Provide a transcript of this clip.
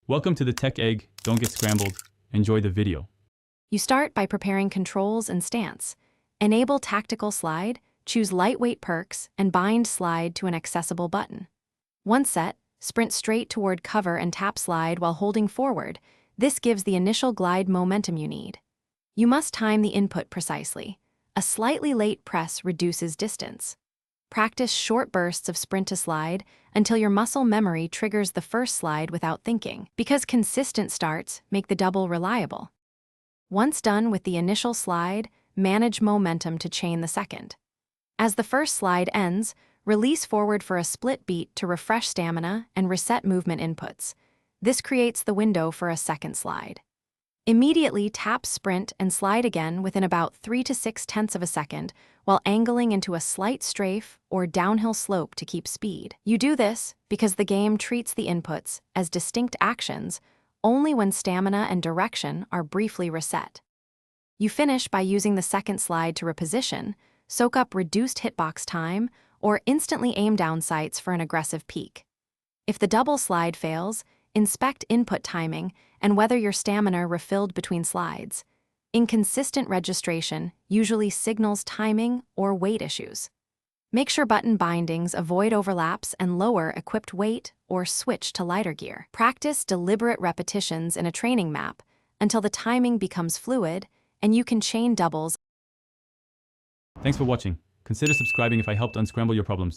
Welcome to the Tech Egg. Don't get scrambled. Enjoy the video. You start by preparing controls and stance. Enable tactical slide, choose lightweight perks, and bind slide to an accessible button. Once set, sprint straight toward cover and tap slide while holding forward. This gives the initial glide momentum you need. You must time the input precisely. A slightly late press reduces distance. Practice short bursts of sprint to slide until your muscle memory triggers the first slide without thinking, because consistent starts make the double reliable. Once done with the initial slide, manage momentum to chain the second. As the first slide ends, release forward for a split beat to refresh stamina and reset movement inputs. This creates the window for a second slide. Immediately tap sprint and slide again within about 3 to 6/10 of a second while angling into a slight strafe or downhill slope to keep speed. You do this because the game treats the inputs as distinct actions only when stamina and direction are briefly reset. You finish by using the second slide to reposition, soak up reduced hitbox time, or instantly aim down sights for an aggressive peak. If the double slide fails, inspect input timing and whether your stamina refilled between slides. Inconsistent registration usually signals timing or weight issues. Make sure button bindings avoid overlaps and lower equipped weight or switch to lighter gear. Practice deliberate repetitions in a training map until the timing becomes fluid and you can chain doubles. Thanks for watching. Consider subscribing if I helped unscramble your problems.